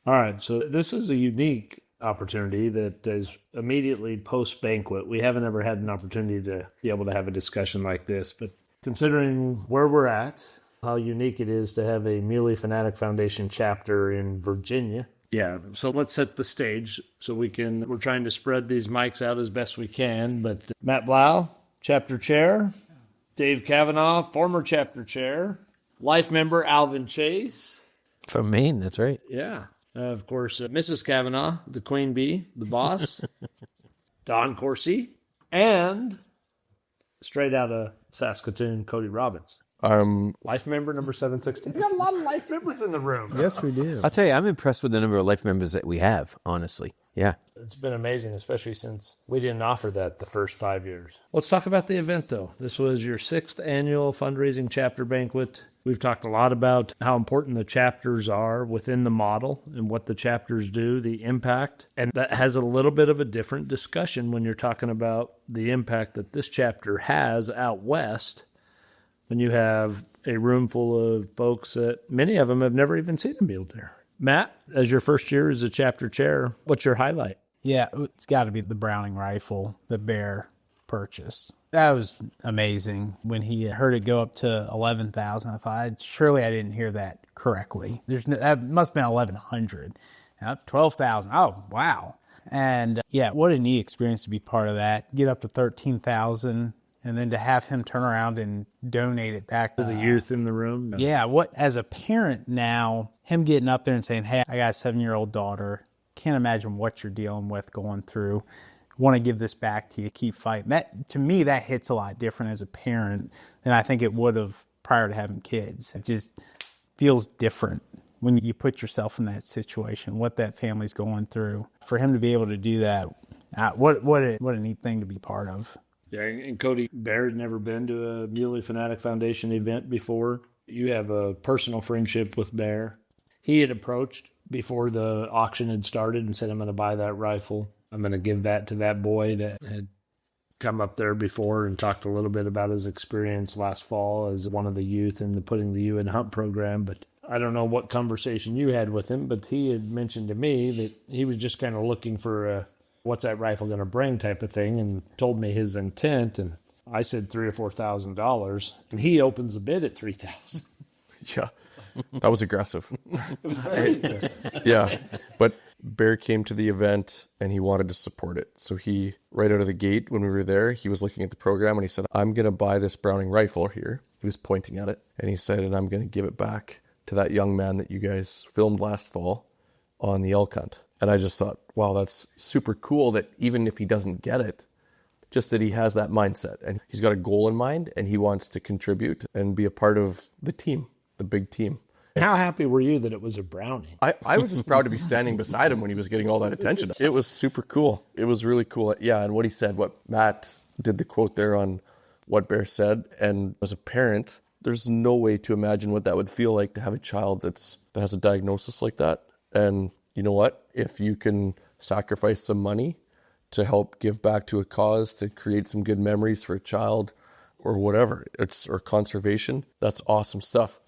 All right, so this is a unique opportunity that is immediately post-banquet. We haven't ever had an opportunity to be able to have a discussion like this, but considering where we're at, how unique it is to have a Muley Fanatic Foundation chapter in Virginia. Yeah, so let's set the stage so we're trying to spread these mics out as best we can, but Matt Blauch, chapter chair, Dave Kavanah, former chapter chair, life member Alvin Chase. From Maine, that's right. Yeah. Of course, Mrs. Kavanah, the queen bee, the boss, Don Coursey, and straight out of Saskatoon, Cody Robbins. Life member number 716. We got a lot of life members in the room. Yes, we do. I'll tell you, I'm impressed with the number of life members that we have, honestly. Yeah. It's been amazing, especially since we didn't offer that the first 5 years. Let's talk about the event, though. This was your 6th annual fundraising chapter banquet. We've talked a lot about how important the chapters are within the model and what the chapters do, the impact. And that has a little bit of a different discussion when you're talking about the impact that this chapter has out west, when you have a room full of folks that many of them have never even seen a mule deer. Matt, as your first year as a chapter chair, what's your highlight? Yeah, it's got to be the Browning rifle that Bear purchased. That was amazing. When he heard it go up to 11,000, I thought, surely I didn't hear that correctly. That must have been 1,100. 12,000. Oh, wow. And yeah, what a neat experience to be part of that. Get up to 13,000, and then to have him turn around and donate it back to the youth in the room. No. Yeah, what as a parent now, him getting up there and saying, hey, I got a 7-year-old daughter. Can't imagine what you're dealing with, going through. Want to give this back to you, keep fighting. That, to me, that hits a lot different as a parent than I think it would have prior to having kids. It just feels different when you put yourself in that situation, what that family's going through. For him to be able to do that, what a neat thing to be part of. Yeah, and Cody, Bear had never been to a Muley Fanatic Foundation event before. You have a personal friendship with Bear. He had approached before the auction had started and said, I'm going to buy that rifle. I'm going to give that to that boy that had come up there before and talked a little bit about his experience last fall as one of the youth in the Putting the U in Hunt program. But I don't know what conversation you had with him, but he had mentioned to me that he was just kind of looking for a what's that rifle going to bring type of thing, and told me his intent. And I said $3,000 or $4,000, and he opens a bid at $3,000. Yeah, that was aggressive. It was very aggressive. Yeah, but Bear came to the event and he wanted to support it. So he, right out of the gate when we were there, he was looking at the program and he said, I'm going to buy this Browning rifle here. He was pointing at it. And he said, and I'm going to give it back to that young man that you guys filmed last fall on the elk hunt. And I just thought, wow, that's super cool that even if he doesn't get it, just that he has that mindset and he's got a goal in mind and he wants to contribute and be a part of the team, the big team. How happy were you that it was a Browning? I was just proud to be standing beside him when he was getting all that attention. It was super cool. It was really cool. Yeah, and what he said, what Matt did the quote there on what Bear said. And as a parent, there's no way to imagine what that would feel like to have a child that has a diagnosis like that. And you know what? If you can sacrifice some money to help give back to a cause, to create some good memories for a child or whatever, or conservation, that's awesome stuff.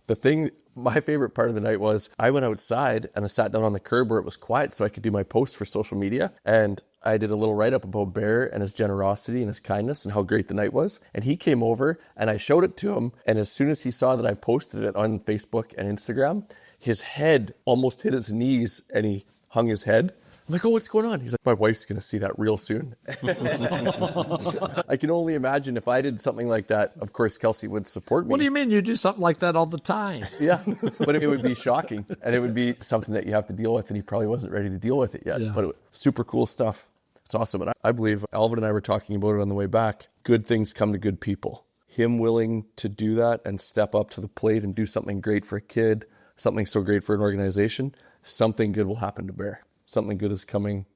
My favorite part of the night was I went outside and I sat down on the curb where it was quiet so I could do my post for social media. And I did a little write-up about Bear and his generosity and his kindness and how great the night was. And he came over and I showed it to him. And as soon as he saw that I posted it on Facebook and Instagram, his head almost hit his knees and he hung his head. I'm like, oh, what's going on? He's like, my wife's going to see that real soon. I can only imagine if I did something like that, of course, Kelsey would support me. What do you mean? You do something like that all the time. Yeah, but it would be shocking. And it would be something that you have to deal with, and he probably wasn't ready to deal with it yet. Yeah. But it was super cool stuff. It's awesome. And I believe Alvin and I were talking about it on the way back. Good things come to good people. Him willing to do that and step up to the plate and do something great for a kid, something so great for an organization, something good will happen to Bear. Something good is coming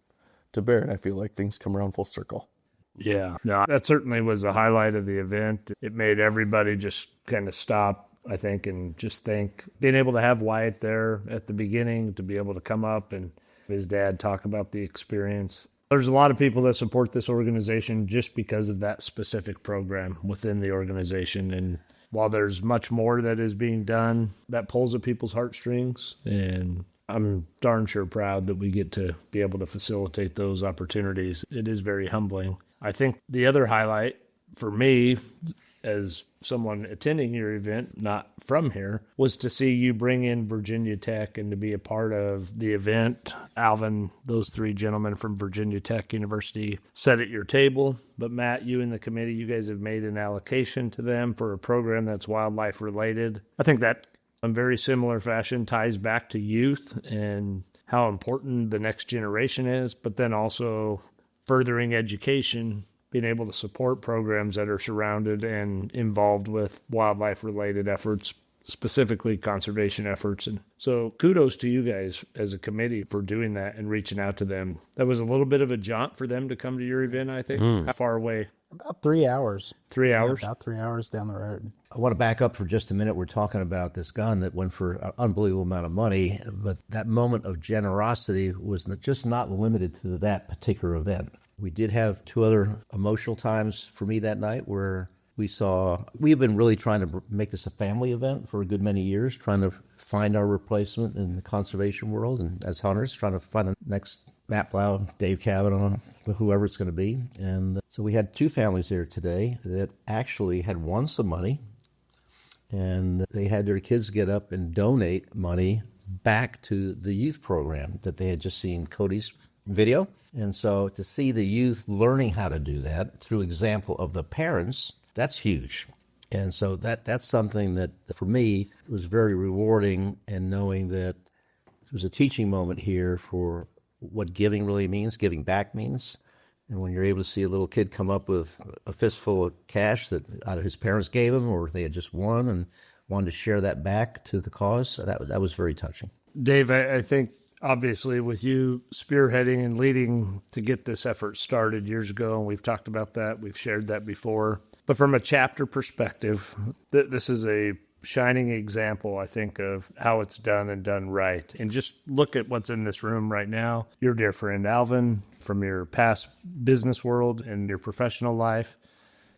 to Bear, and I feel like things come around full circle. Yeah, no, that certainly was a highlight of the event. It made everybody just kind of stop, I think, and just think. Being able to have Wyatt there at the beginning, to be able to come up and his dad talk about the experience. There's a lot of people that support this organization just because of that specific program within the organization. And while there's much more that is being done that pulls at people's heartstrings, and I'm darn sure proud that we get to be able to facilitate those opportunities. It is very humbling. I think the other highlight for me, as someone attending your event, not from here, was to see you bring in Virginia Tech and to be a part of the event. Alvin, those three gentlemen from Virginia Tech University sat at your table, but Matt, you and the committee, you guys have made an allocation to them for a program that's wildlife related. I think that in very similar fashion ties back to youth and how important the next generation is, but then also furthering education, being able to support programs that are surrounded and involved with wildlife-related efforts, specifically conservation efforts. And so kudos to you guys as a committee for doing that and reaching out to them. That was a little bit of a jaunt for them to come to your event, I think. How far away? About 3 hours. 3 hours? Yeah, about 3 hours down the road. I want to back up for just a minute. We're talking about this gun that went for an unbelievable amount of money, but that moment of generosity was just not limited to that particular event. We did have two other emotional times for me that night where we've been really trying to make this a family event for a good many years, trying to find our replacement in the conservation world, and as hunters, trying to find the next Matt Blauch, Dave Kavanah, whoever it's going to be. And so we had two families there today that actually had won some money, and they had their kids get up and donate money back to the youth program that they had just seen Cody's video. And so to see the youth learning how to do that through example of the parents, that's huge. And so that's something that, for me, was very rewarding, and knowing that it was a teaching moment here for what giving really means, giving back means. And when you're able to see a little kid come up with a fistful of cash that either his parents gave him or they had just won and wanted to share that back to the cause, that was very touching. Dave, I think obviously with you spearheading and leading to get this effort started years ago, and we've talked about that, we've shared that before. But from a chapter perspective, this is a shining example, I think, of how it's done and done right. And just look at what's in this room right now. Your dear friend Alvin, from your past business world and your professional life,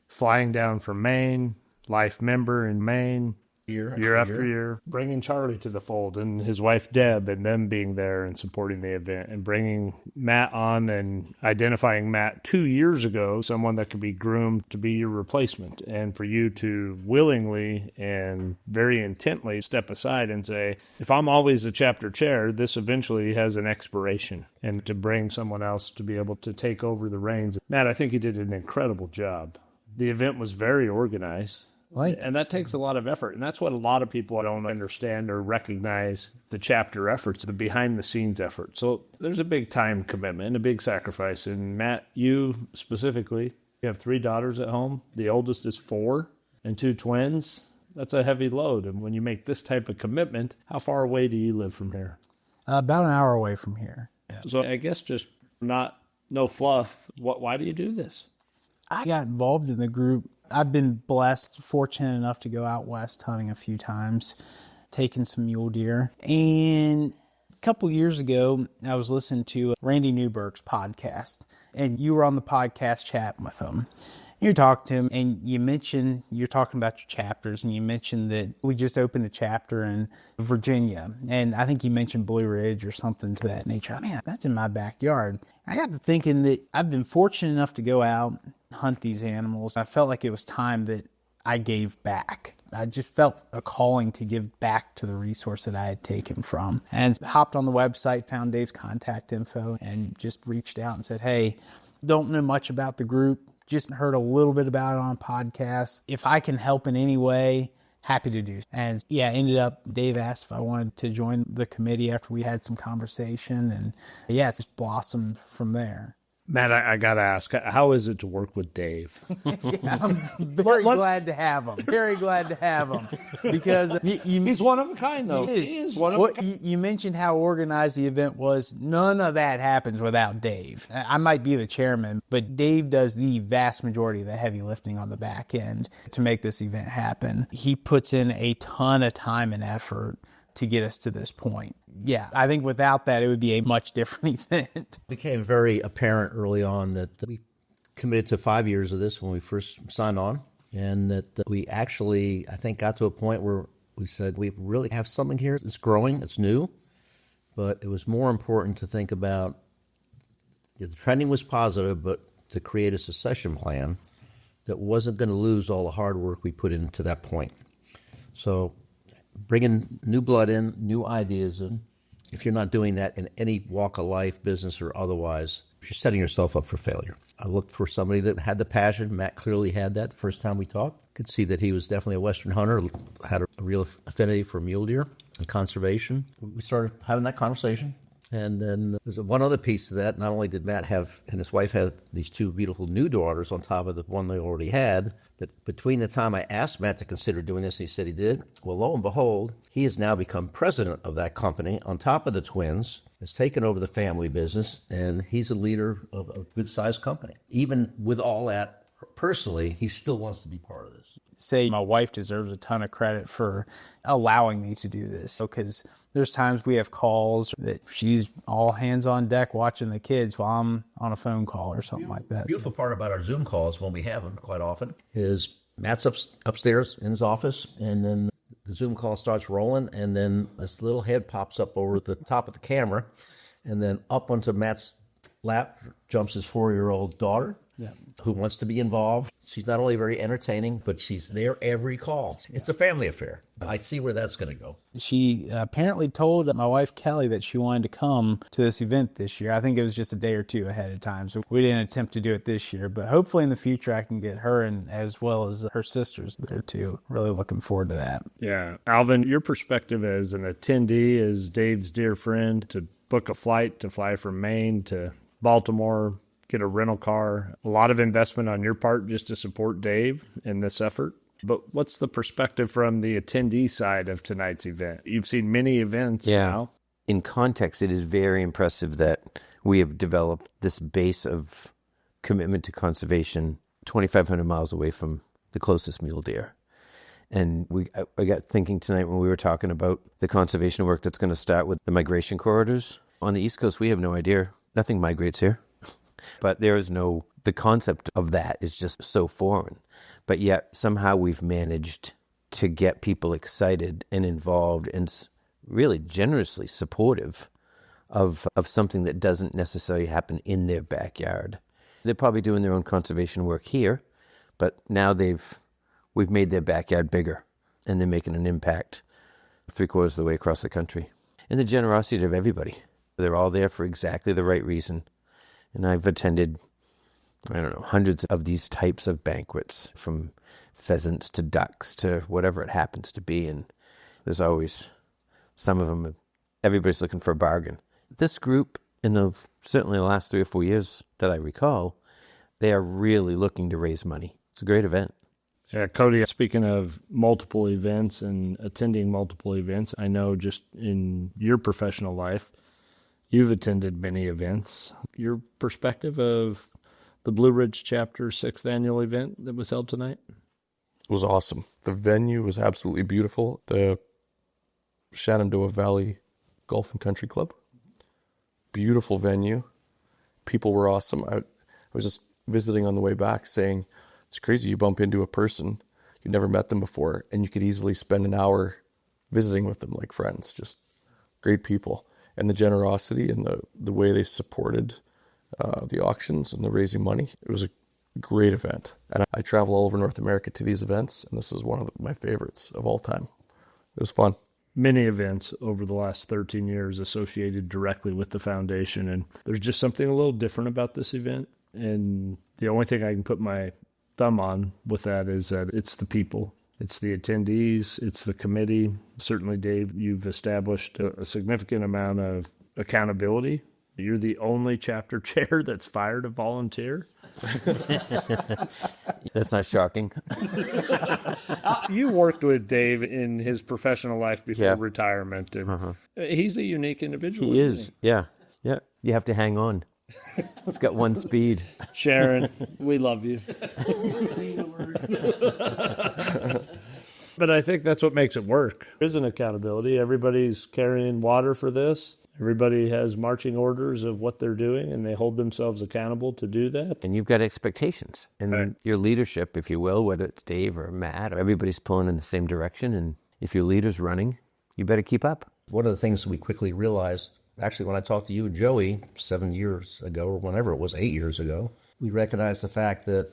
flying down from Maine, life member in Maine, year after year, bringing Charlie to the fold and his wife Deb, and them being there and supporting the event, and bringing Matt on and identifying Matt 2 years ago, someone that could be groomed to be your replacement, and for you to willingly and very intently step aside and say, if I'm always the chapter chair, this eventually has an expiration, and to bring someone else to be able to take over the reins. Matt, I think you did an incredible job. The event was very organized. And that takes a lot of effort. And that's what a lot of people don't understand or recognize, the chapter efforts, the behind-the-scenes effort. So there's a big time commitment and a big sacrifice. And Matt, you specifically, you have 3 daughters at home. The oldest is 4 and 2 twins. That's a heavy load. And when you make this type of commitment, how far away do you live from here? About an hour away from here. Yeah. So I guess just no fluff. Why do you do this? I got involved in the group. I've been blessed, fortunate enough to go out west hunting a few times, taking some mule deer. And a couple years ago, I was listening to Randy Newberg's podcast, and you were on the podcast chat with him. You talked to him, and you're talking about your chapters, and you mentioned that we just opened a chapter in Virginia. And I think you mentioned Blue Ridge or something to that nature. Man, that's in my backyard. I got to thinking that I've been fortunate enough to go out hunt these animals. I felt like it was time that I gave back. I just felt a calling to give back to the resource that I had taken from, and hopped on the website, found Dave's contact info, and just reached out and said, hey, don't know much about the group, just heard a little bit about it on podcasts. If I can help in any way, happy to do. And yeah, ended up, Dave asked if I wanted to join the committee after we had some conversation, and yeah, it's just blossomed from there. Matt, I got to ask, how is it to work with Dave? Yeah, I'm very glad to have him. Very glad to have him. Because he's one of a kind, though. He is one of a kind. You mentioned how organized the event was. None of that happens without Dave. I might be the chairman, but Dave does the vast majority of the heavy lifting on the back end to make this event happen. He puts in a ton of time and effort to get us to this point. Yeah, I think without that, it would be a much different event. It became very apparent early on that we committed to 5 years of this when we first signed on, and that we actually, I think, got to a point where we said, we really have something here. It's growing, it's new, but it was more important to think about, the trending was positive, but to create a succession plan that wasn't going to lose all the hard work we put into that point. So bringing new blood in, new ideas in, if you're not doing that in any walk of life, business or otherwise, you're setting yourself up for failure. I looked for somebody that had the passion. Matt clearly had that the first time we talked. Could see that he was definitely a Western hunter, had a real affinity for mule deer and conservation. We started having that conversation. And then there's one other piece to that. Not only did Matt have, and his wife have these two beautiful new daughters on top of the one they already had, but between the time I asked Matt to consider doing this, he said he did. Well, lo and behold, he has now become president of that company on top of the twins, has taken over the family business, and he's a leader of a good-sized company. Even with all that, personally, he still wants to be part of this. Say my wife deserves a ton of credit for allowing me to do this, because there's times we have calls that she's all hands on deck watching the kids while I'm on a phone call or something like that. The beautiful part about our Zoom calls, when we have them quite often, is Matt's upstairs in his office, and then the Zoom call starts rolling, and then this little head pops up over the top of the camera, and then up onto Matt's lap jumps his 4-year-old daughter, who wants to be involved. She's not only very entertaining, but she's there every call. It's a family affair. I see where that's going to go. She apparently told my wife, Kelly, that she wanted to come to this event this year. I think it was just a day or two ahead of time, so we didn't attempt to do it this year. But hopefully in the future I can get her and as well as her sisters there too. Really looking forward to that. Yeah. Alvin, your perspective as an attendee, as Dave's dear friend, to book a flight to fly from Maine to Baltimore, get a rental car, a lot of investment on your part just to support Dave in this effort. But what's the perspective from the attendee side of tonight's event? You've seen many events now. In context, it is very impressive that we have developed this base of commitment to conservation 2,500 miles away from the closest mule deer. And I got thinking tonight when we were talking about the conservation work that's going to start with the migration corridors. On the East Coast, we have no idea. Nothing migrates here. But there is the concept of that is just so foreign. But yet somehow we've managed to get people excited and involved and really generously supportive of something that doesn't necessarily happen in their backyard. They're probably doing their own conservation work here, but now we've made their backyard bigger, and they're making an impact 3/4 of the way across the country. And the generosity of everybody. They're all there for exactly the right reason. And I've attended, hundreds of these types of banquets, from pheasants to ducks to whatever it happens to be. And there's always some of them, everybody's looking for a bargain. This group, certainly the last 3 or 4 years that I recall, they are really looking to raise money. It's a great event. Yeah, Cody, speaking of multiple events and attending multiple events, I know just in your professional life, you've attended many events. Your perspective of the Blue Ridge Chapter 6th annual event that was held tonight? It was awesome. The venue was absolutely beautiful. The Shenandoah Valley Golf and Country Club. Beautiful venue. People were awesome. I was just visiting on the way back saying, it's crazy. You bump into a person, you've never met them before, and you could easily spend an hour visiting with them like friends. Just great people. And the generosity and the way they supported the auctions and the raising money. It was a great event. And I travel all over North America to these events, and this is one of my favorites of all time. It was fun. Many events over the last 13 years associated directly with the foundation, and there's just something a little different about this event. And the only thing I can put my thumb on with that is that it's the people. It's the attendees, it's the committee. Certainly, Dave, you've established a significant amount of accountability. You're the only chapter chair that's fired a volunteer. That's not shocking. You worked with Dave in his professional life before retirement. And he's a unique individual. He is. Yeah. You have to hang on. It's got one speed. Sharon, we love you. But I think that's what makes it work. There's an accountability. Everybody's carrying water for this. Everybody has marching orders of what they're doing, and they hold themselves accountable to do that. And you've got expectations. And your leadership, if you will, whether it's Dave or Matt, or everybody's pulling in the same direction. And if your leader's running, you better keep up. One of the things we quickly realized Actually, when I talked to you and Joey 7 years ago, or whenever it was, 8 years ago, we recognized the fact that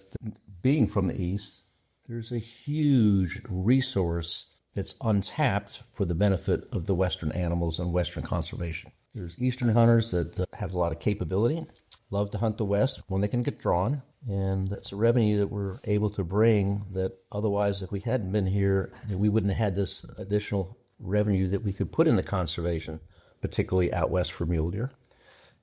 being from the East, there's a huge resource that's untapped for the benefit of the Western animals and Western conservation. There's Eastern hunters that have a lot of capability, love to hunt the West when they can get drawn, and that's a revenue that we're able to bring that otherwise, if we hadn't been here, we wouldn't have had this additional revenue that we could put into conservation, particularly out west for mule deer.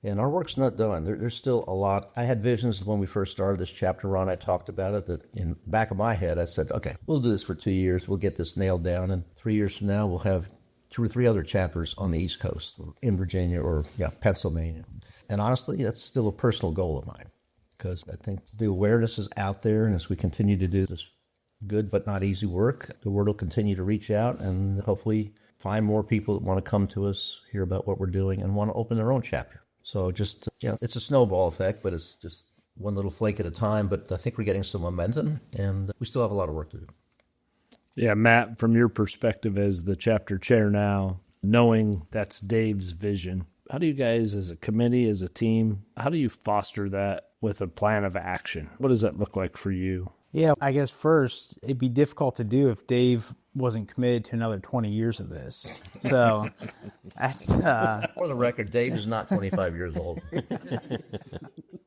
And our work's not done. There's still a lot. I had visions when we first started this chapter, Ron. I talked about it, that in the back of my head, I said, okay, we'll do this for 2 years. We'll get this nailed down. And 3 years from now, we'll have 2 or 3 other chapters on the East Coast, in Virginia or Pennsylvania. And honestly, that's still a personal goal of mine, because I think the awareness is out there. And as we continue to do this good but not easy work, the word will continue to reach out and hopefully find more people that want to come to us, hear about what we're doing, and want to open their own chapter. So just, it's a snowball effect, but it's just one little flake at a time. But I think we're getting some momentum, and we still have a lot of work to do. Yeah, Matt, from your perspective as the chapter chair now, knowing that's Dave's vision, how do you guys as a committee, as a team, how do you foster that with a plan of action? What does that look like for you? Yeah, I guess first, it'd be difficult to do if Dave wasn't committed to another 20 years of this. So that's... For the record, Dave is not 25 years old.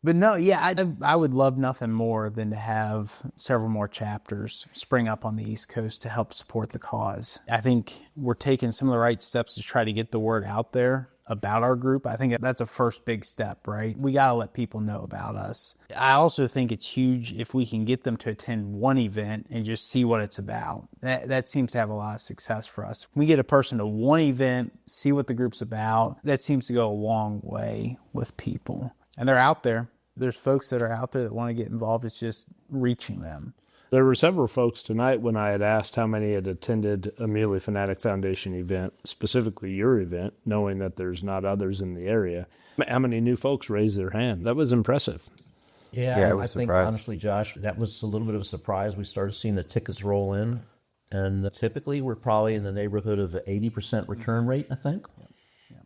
But no, yeah, I would love nothing more than to have several more chapters spring up on the East Coast to help support the cause. I think we're taking some of the right steps to try to get the word out there about our group. I think that's a first big step, right? We got to let people know about us. I also think it's huge if we can get them to attend one event and just see what it's about. That seems to have a lot of success for us. We get a person to one event, see what the group's about. That seems to go a long way with people. And they're out there. There's folks that are out there that want to get involved. It's just reaching them. There were several folks tonight when I had asked how many had attended a Muley Fanatic Foundation event, specifically your event, knowing that there's not others in the area. How many new folks raised their hand? That was impressive. Yeah, I think, honestly, Josh, that was a little bit of a surprise. We started seeing the tickets roll in, and typically we're probably in the neighborhood of 80% return rate, I think.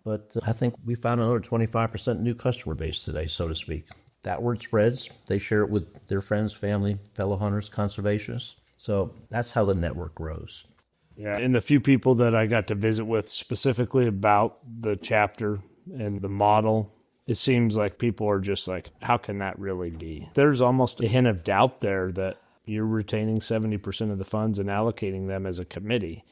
But I think we found another 25% new customer base today, so to speak. That word spreads. They share it with their friends, family, fellow hunters, conservationists. So that's how the network grows. Yeah, and the few people that I got to visit with specifically about the chapter and the model, it seems like people are just like, how can that really be? There's almost a hint of doubt there that you're retaining 70% of the funds and allocating them as a committee.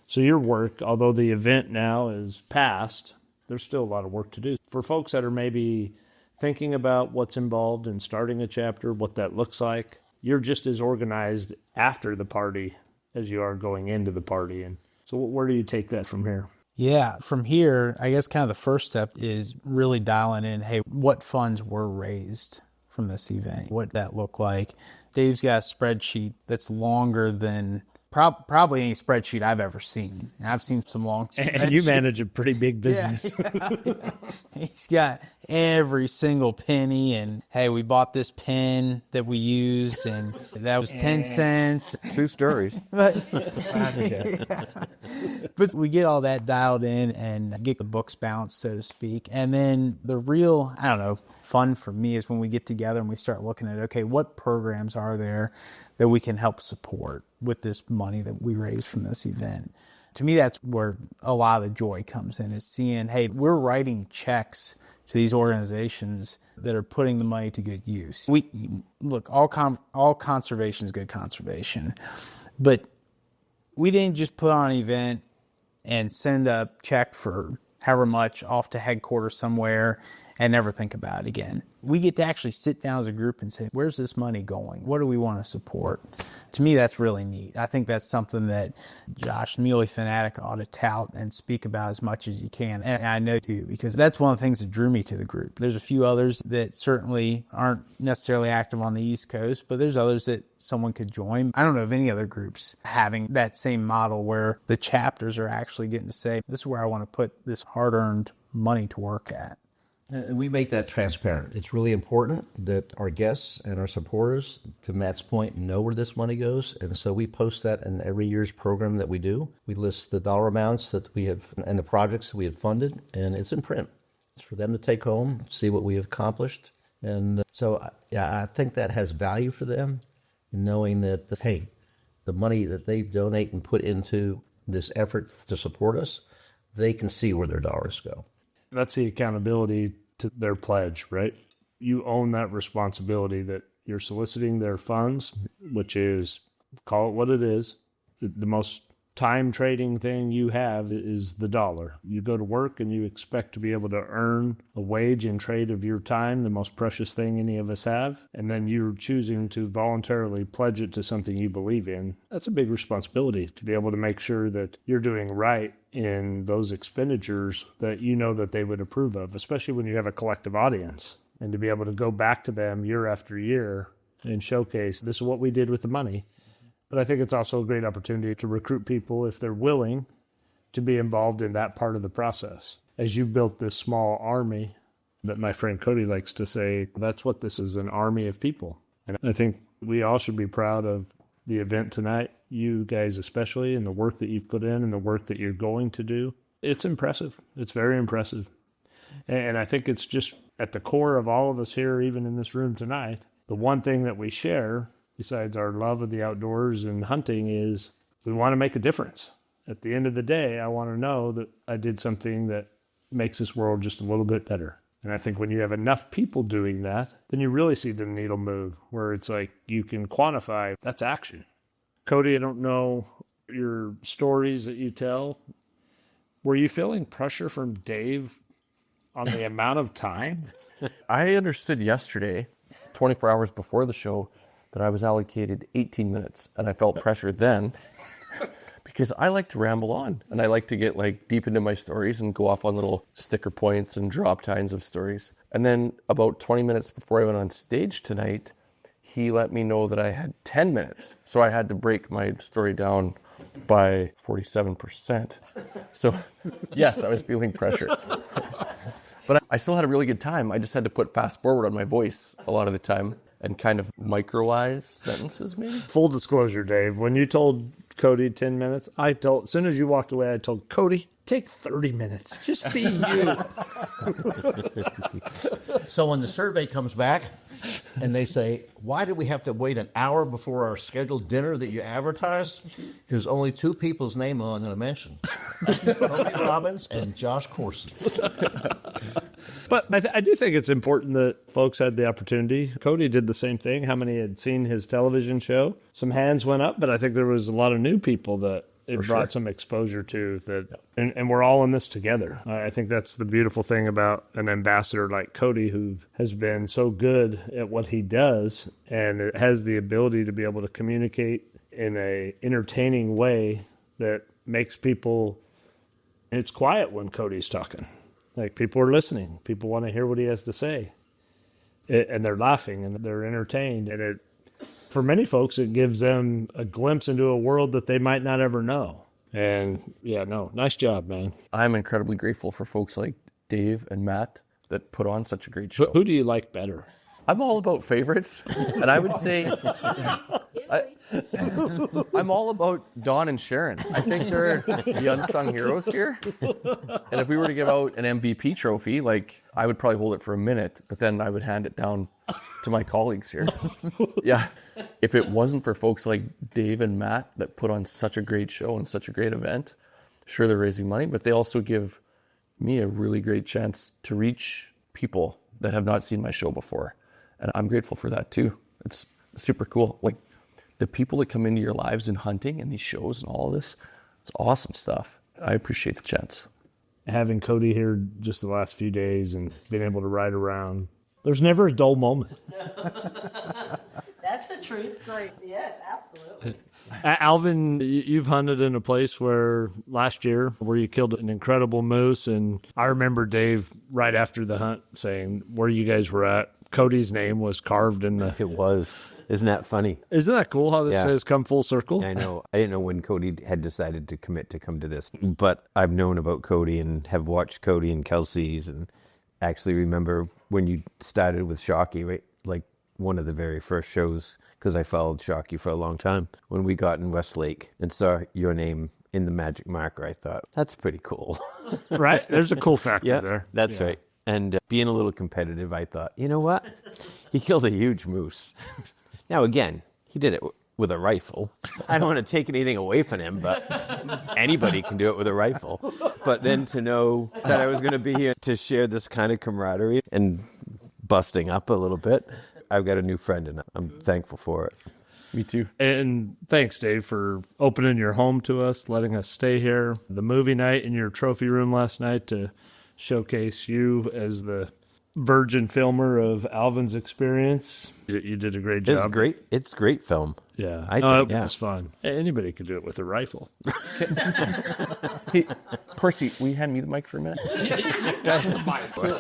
So your work, although the event now is past, there's still a lot of work to do. For folks that are maybe thinking about what's involved in starting a chapter, what that looks like, you're just as organized after the party as you are going into the party. And so where do you take that from here? Yeah, from here, I guess kind of the first step is really dialing in, hey, what funds were raised from this event? What that look like? Dave's got a spreadsheet that's longer than probably any spreadsheet I've ever seen. And I've seen some long spreadsheets. And you manage a pretty big business. Yeah. He's got every single penny, and hey, we bought this pen that we used, and that was 10 cents. True stories. But we get all that dialed in and get the books balanced, so to speak. And then the real, fun for me is when we get together and we start looking at, okay, what programs are there that we can help support with this money that we raise from this event? To me, that's where a lot of the joy comes in, is seeing, hey, we're writing checks to these organizations that are putting the money to good use. Look, all conservation is good conservation, but we didn't just put on an event and send a check for however much off to headquarters somewhere and never think about it again. We get to actually sit down as a group and say, where's this money going? What do we want to support? To me, that's really neat. I think that's something that Josh, Muley Fanatic, ought to tout and speak about as much as you can. And I know too, because that's one of the things that drew me to the group. There's a few others that certainly aren't necessarily active on the East Coast, but there's others that someone could join. I don't know of any other groups having that same model where the chapters are actually getting to say, this is where I want to put this hard-earned money to work at. And we make that transparent. It's really important that our guests and our supporters, to Matt's point, know where this money goes. And so we post that in every year's program that we do. We list the dollar amounts that we have and the projects that we have funded, and it's in print. It's for them to take home, see what we have accomplished. And so, I think that has value for them, in knowing that, hey, the money that they donate and put into this effort to support us, they can see where their dollars go. That's the accountability to their pledge, right? You own that responsibility that you're soliciting their funds, which is, call it what it is. The most time trading thing you have is the dollar. You go to work and you expect to be able to earn a wage in trade of your time, the most precious thing any of us have. And then you're choosing to voluntarily pledge it to something you believe in. That's a big responsibility to be able to make sure that you're doing right in those expenditures that you know that they would approve of, especially when you have a collective audience. And to be able to go back to them year after year and showcase, this is what we did with the money. But I think it's also a great opportunity to recruit people, if they're willing, to be involved in that part of the process. As you built this small army that my friend Cody likes to say, that's what this is, an army of people. And I think we all should be proud of the event tonight, you guys especially, and the work that you've put in and the work that you're going to do. It's impressive. It's very impressive. And I think it's just at the core of all of us here, even in this room tonight, the one thing that we share, besides our love of the outdoors and hunting, is we want to make a difference. At the end of the day, I want to know that I did something that makes this world just a little bit better. And I think when you have enough people doing that, then you really see the needle move, where it's like you can quantify, that's action. Cody, I don't know your stories that you tell. Were you feeling pressure from Dave on the amount of time? I understood yesterday, 24 hours before the show, that I was allocated 18 minutes, and I felt pressure then because I like to ramble on, and I like to get deep into my stories and go off on little sticker points and drop tines of stories. And then about 20 minutes before I went on stage tonight, he let me know that I had 10 minutes. So I had to break my story down by 47%. So yes, I was feeling pressure. But I still had a really good time. I just had to put fast forward on my voice a lot of the time and kind of microize sentences, maybe. Full disclosure, Dave, when you told Cody 10 minutes, as soon as you walked away, I told Cody, take 30 minutes. Just be you. So when the survey comes back and they say, why did we have to wait an hour before our scheduled dinner that you advertised? There's only two people's name I'm going to mention. Cody Robbins and Josh Coursey. But I do think it's important that folks had the opportunity. Cody did the same thing. How many had seen his television show? Some hands went up, but I think there was a lot of new people that it brought some exposure to. And we're all in this together. I think that's the beautiful thing about an ambassador like Cody, who has been so good at what he does and it has the ability to be able to communicate in a entertaining way that makes people. It's quiet when Cody's talking. People are listening. People want to hear what he has to say. And they're laughing and they're entertained. And for many folks, it gives them a glimpse into a world that they might not ever know. And nice job, man. I'm incredibly grateful for folks like Dave and Matt that put on such a great show. Who do you like better? I'm all about favorites. And I would say I'm all about Dawn and Sharon. I think they're the unsung heroes here. And if we were to give out an MVP trophy, I would probably hold it for a minute, but then I would hand it down to my colleagues here. Yeah. If it wasn't for folks like Dave and Matt that put on such a great show and such a great event, sure, they're raising money, but they also give me a really great chance to reach people that have not seen my show before. And I'm grateful for that too. It's super cool. The people that come into your lives in hunting and these shows and all this, it's awesome stuff. I appreciate the chance. Having Cody here just the last few days and being able to ride around, there's never a dull moment. That's the truth. Great. Yes, absolutely. Alvin, you've hunted in a place where last year where you killed an incredible moose. And I remember Dave right after the hunt saying where you guys were at. Cody's name was carved in the... It was. Isn't that funny? Isn't that cool how this has come full circle? I know. I didn't know when Cody had decided to commit to come to this. But I've known about Cody and have watched Cody and Kelsey's and actually remember when you started with Shockey, right? One of the very first shows, because I followed Shockey for a long time. When we got in Westlake and saw your name in the magic marker, I thought, that's pretty cool. Right? There's a cool factor there. That's right. And being a little competitive, I thought, you know what? He killed a huge moose. Now, again, he did it with a rifle. I don't want to take anything away from him, but anybody can do it with a rifle. But then to know that I was going to be here to share this kind of camaraderie and busting up a little bit, I've got a new friend, and I'm thankful for it. Me too. And thanks, Dave, for opening your home to us, letting us stay here. The movie night in your trophy room last night to showcase you as the virgin filmer of Alvin's experience. You did a great job. It's great. It's great film. Yeah. I think, it was fun. Anybody could do it with a rifle. Hey, Percy, will you hand me the mic for a minute? So,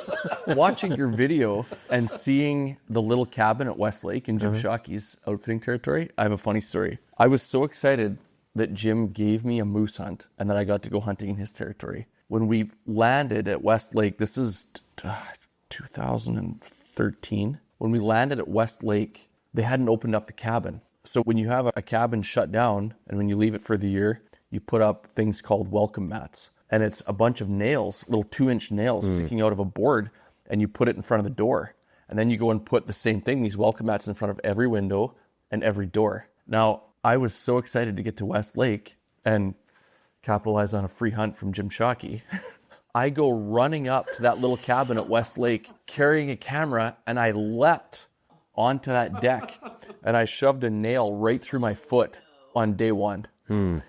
watching your video and seeing the little cabin at Westlake in Jim Shockey's outfitting territory, I have a funny story. I was so excited that Jim gave me a moose hunt and that I got to go hunting in his territory. When we landed at Westlake, this is 2013. When we landed at Westlake, they hadn't opened up the cabin. So when you have a cabin shut down and when you leave it for the year, you put up things called welcome mats. And it's a bunch of nails, little 2-inch nails sticking out of a board, and you put it in front of the door. And then you go and put the same thing, these welcome mats, in front of every window and every door. Now, I was so excited to get to Westlake and capitalize on a free hunt from Jim Shockey. I go running up to that little cabin at Westlake carrying a camera, and I leapt onto that deck, and I shoved a nail right through my foot on day one. And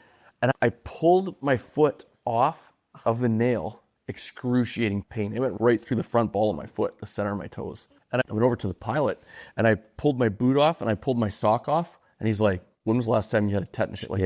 I pulled my foot off of the nail, excruciating pain. It went right through the front ball of my foot, the center of my toes. And I went over to the pilot, and I pulled my boot off, and I pulled my sock off, and he's like, when was the last time you had a tetanus? Like,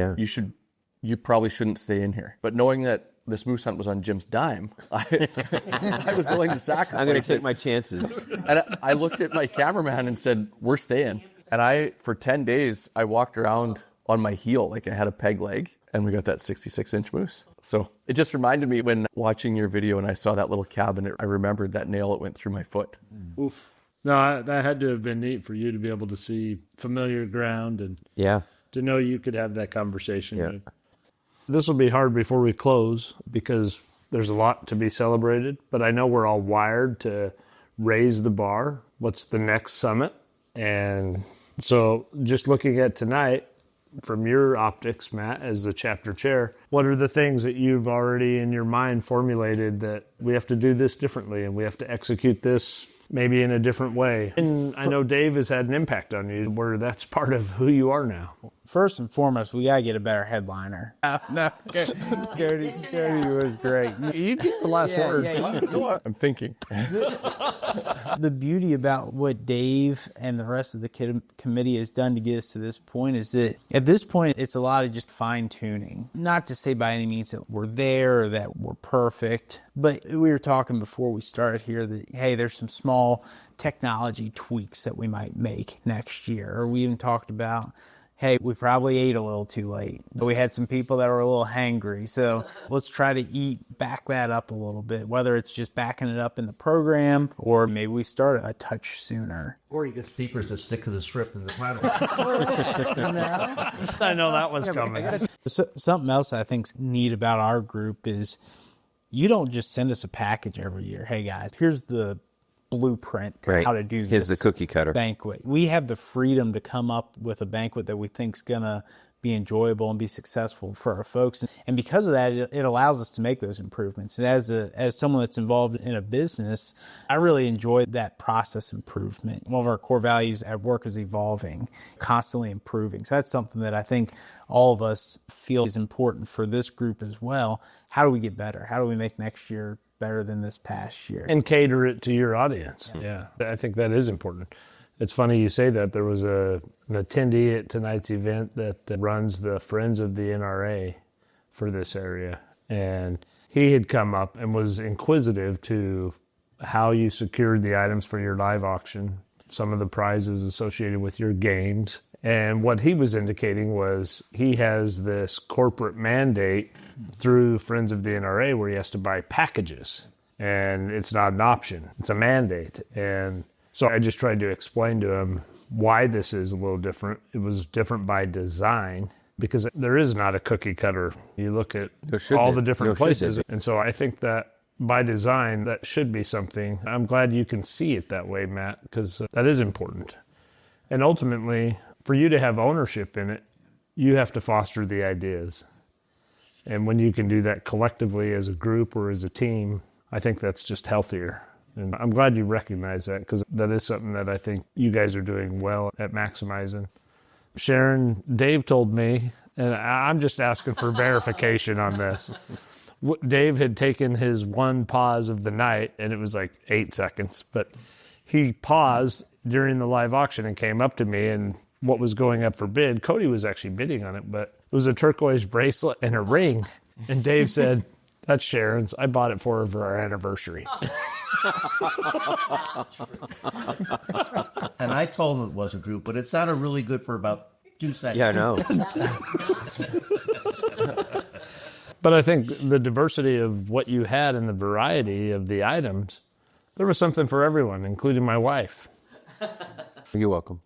you probably shouldn't stay in here. But knowing that this moose hunt was on Jim's dime, I was willing to sacrifice. I'm going to take my chances. And I looked at my cameraman and said, we're staying. And for 10 days, I walked around on my heel like I had a peg leg, and we got that 66-inch moose. So it just reminded me when watching your video and I saw that little cabin, I remembered that nail that went through my foot. Oof. No, that had to have been neat for you to be able to see familiar ground and to know you could have that conversation. Yeah. This will be hard before we close because there's a lot to be celebrated, but I know we're all wired to raise the bar. What's the next summit? And so just looking at tonight, from your optics, Matt, as the chapter chair, what are the things that you've already in your mind formulated that we have to do this differently and we have to execute this maybe in a different way? And I know Dave has had an impact on you where that's part of who you are now. First and foremost, we got to get a better headliner. No, Cody was great. You get the last word. I'm thinking. The beauty about what Dave and the rest of the committee has done to get us to this point is that at this point, it's a lot of just fine tuning. Not to say by any means that we're there or that we're perfect, but we were talking before we started here that, hey, there's some small technology tweaks that we might make next year. Or we even talked about, hey, we probably ate a little too late. We had some people that were a little hangry. So let's try to back that up a little bit, whether it's just backing it up in the program or maybe we start a touch sooner. Or you get speakers that stick to the script in the title. I know that was coming. Something else I think's neat about our group is you don't just send us a package every year. Hey, guys, here's the blueprint to how to do Here's the cookie cutter banquet. We have the freedom to come up with a banquet that we think is going to be enjoyable and be successful for our folks. And because of that, it allows us to make those improvements. And as someone that's involved in a business, I really enjoy that process improvement. One of our core values at work is evolving, constantly improving. So that's something that I think all of us feel is important for this group as well. How do we get better? How do we make next year better than this past year? And cater it to your audience. Yeah, I think that is important. It's funny you say that. There was an attendee at tonight's event that runs the Friends of the NRA for this area. And he had come up and was inquisitive to how you secured the items for your live auction, some of the prizes associated with your games. And what he was indicating was he has this corporate mandate through Friends of the NRA where he has to buy packages. And it's not an option. It's a mandate. And so I just tried to explain to him why this is a little different. It was different by design because there is not a cookie cutter. You look at all the different places. And so I think that by design, that should be something. I'm glad you can see it that way, Matt, because that is important. And ultimately, for you to have ownership in it, you have to foster the ideas. And when you can do that collectively as a group or as a team, I think that's just healthier. And I'm glad you recognize that, because that is something that I think you guys are doing well at maximizing. Sharon, Dave told me, and I'm just asking for verification on this. Dave had taken his one pause of the night, and it was like 8 seconds, but he paused during the live auction and came up to me, and what was going up for bid, Cody was actually bidding on it, but it was a turquoise bracelet and a ring. And Dave said, "That's Sharon's. I bought it for her for our anniversary." And I told him it wasn't true, but it sounded really good for about 2 seconds. Yeah, I know. But I think the diversity of what you had and the variety of the items, there was something for everyone, including my wife. You're welcome.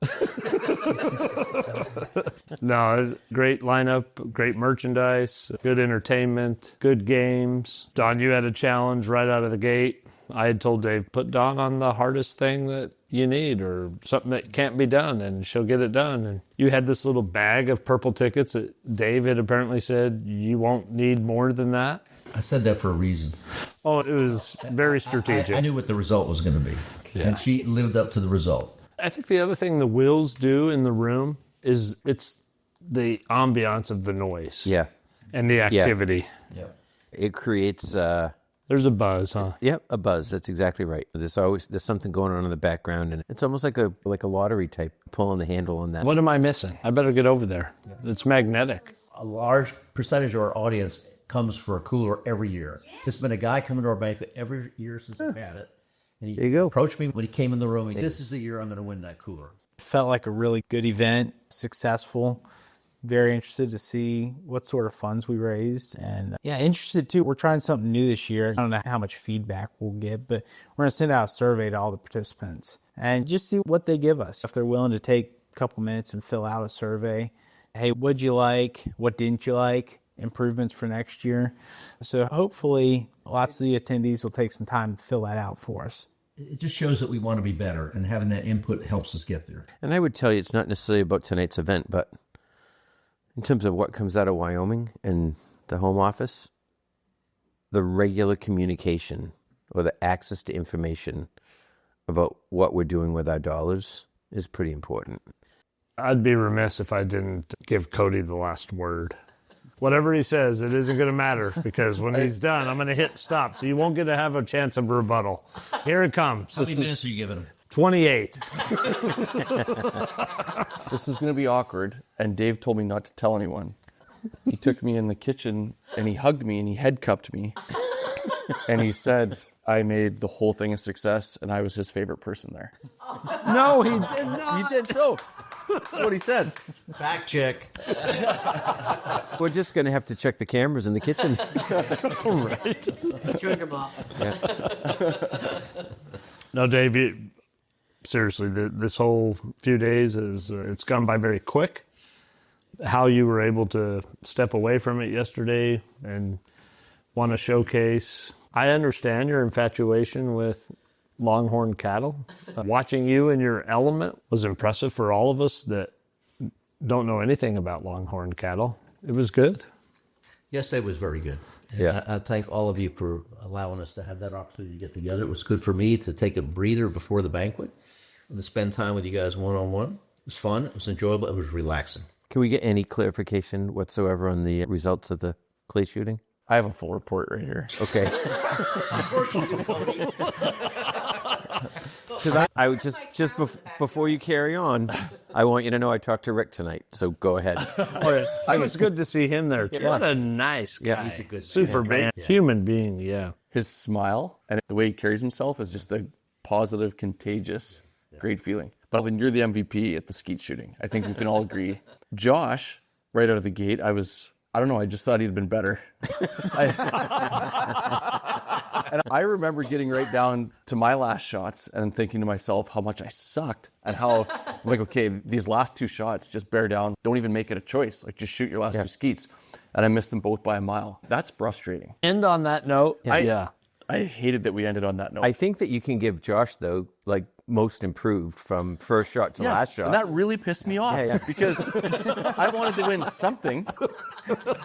No, it was a great lineup, great merchandise, good entertainment, good games. Don, you had a challenge right out of the gate. I had told Dave, put Dawn on the hardest thing that you need or something that can't be done, and she'll get it done. And you had this little bag of purple tickets that Dave had apparently said you won't need more than that. I said that for a reason. Oh, it was very strategic. I knew what the result was going to be, and she lived up to the result. I think the other thing the wheels do in the room is it's the ambiance of the noise. Yeah. And the activity. Yeah. It creates... There's a buzz, huh? Yep, a buzz. That's exactly right. There's something going on in the background, and it's almost like a lottery type, pulling the handle on that. What am I missing? I better get over there. It's magnetic. A large percentage of our audience comes for a cooler every year. There's been a guy coming to our banquet every year since we've had it. And he There you go. approached me when he came in the room. This is the year I'm going to win that cooler. Felt like a really good event, successful. Very interested to see what sort of funds we raised. And interested too. We're trying something new this year. I don't know how much feedback we'll get, but we're going to send out a survey to all the participants and just see what they give us. If they're willing to take a couple minutes and fill out a survey. Hey, what'd you like? What didn't you like? Improvements for next year. So hopefully lots of the attendees will take some time to fill that out for us. It just shows that we want to be better, and having that input helps us get there. And I would tell you it's not necessarily about tonight's event, but in terms of what comes out of Wyoming and the home office, the regular communication or the access to information about what we're doing with our dollars is pretty important. I'd be remiss if I didn't give Cody the last word. Whatever he says, it isn't going to matter, because when he's done, I'm going to hit stop, so you won't get to have a chance of rebuttal. Here it comes. How many minutes are you giving him? 28. This is going to be awkward, and Dave told me not to tell anyone. He took me in the kitchen, and he hugged me, and he head cupped me. And he said I made the whole thing a success, and I was his favorite person there. No, he did not. He did so. That's what he said. Fact check. We're just going to have to check the cameras in the kitchen. Right. Drink them off. No, Dave, seriously, this whole few days it's gone by very quick. How you were able to step away from it yesterday and want to showcase. I understand your infatuation with longhorn cattle. Watching you in your element was impressive for all of us that don't know anything about longhorn cattle. It was good. Yesterday was very good. Yeah. I thank all of you for allowing us to have that opportunity to get together. It was good for me to take a breather before the banquet and to spend time with you guys one-on-one. It was fun. It was enjoyable. It was relaxing. Can we get any clarification whatsoever on the results of the clay shooting? I have a full report right here. Okay. Because I would before you carry on, I want you to know I talked to Rick tonight. So go ahead. It was good to see him there. Too. What a nice guy. Yeah. He's a good super man. Yeah. Human being, yeah. His smile and the way he carries himself is just a positive, contagious, great feeling. But Alvin, you're the MVP at the skeet shooting. I think we can all agree. Josh, right out of the gate, I don't know, I just thought he'd been better. And I remember getting right down to my last shots and thinking to myself how much I sucked and how I'm like, okay, these last two shots, just bear down. Don't even make it a choice. Like, just shoot your last two skeets. And I missed them both by a mile. That's frustrating. End on that note. I hated that we ended on that note. I think that you can give Josh, though, like most improved from first shot to last shot. And that really pissed me off because I wanted to win something,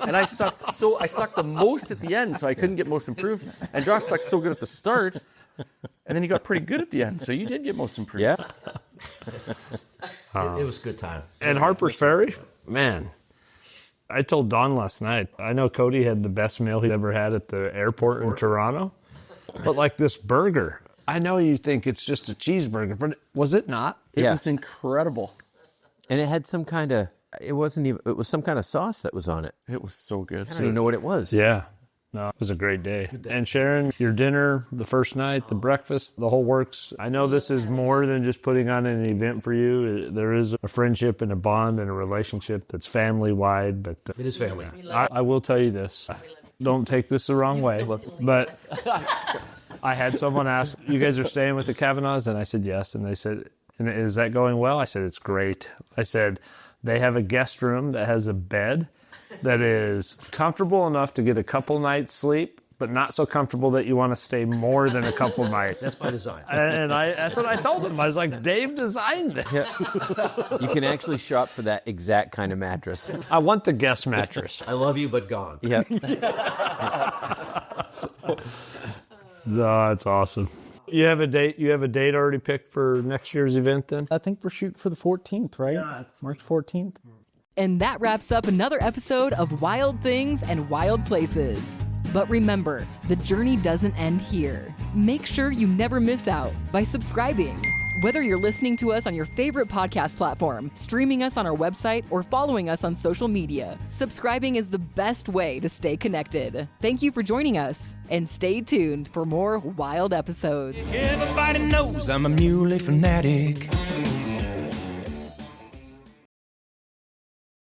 and I sucked the most at the end, so I couldn't get most improved. And Josh sucked so good at the start, and then he got pretty good at the end, so you did get most improved. Yeah. It was a good time. And Harper's Ferry, man. I told Don last night, I know Cody had the best meal he'd ever had at the airport in Toronto, but like this burger, I know you think it's just a cheeseburger, but was it not? It was incredible. And it had some kind of, it was some kind of sauce that was on it. It was so good. I don't even know what it was. Yeah. No, it was a great day. And Sharon, your dinner, the first night, the breakfast, the whole works. I know this is more than just putting on an event for you. There is a friendship and a bond and a relationship that's family-wide. But It is family. I will tell you this. Don't take this the wrong way. But I had someone ask, you guys are staying with the Kavanahs? And I said, yes. And they said, and is that going well? I said, it's great. I said, they have a guest room that has a bed that is comfortable enough to get a couple nights sleep, but not so comfortable that you want to stay more than a couple nights. That's by design. And that's what I told him. I was like, Dave designed this. You can actually shop for that exact kind of mattress. I want the guest mattress. I love you, but gone. Yeah. No, that's awesome. You have a date already picked for next year's event then? I think we're shooting for the 14th, right? Yeah. March 14th. And that wraps up another episode of Wild Things and Wild Places. But remember, the journey doesn't end here. Make sure you never miss out by subscribing. Whether you're listening to us on your favorite podcast platform, streaming us on our website, or following us on social media, subscribing is the best way to stay connected. Thank you for joining us, and stay tuned for more wild episodes. Everybody knows I'm a Muley fanatic.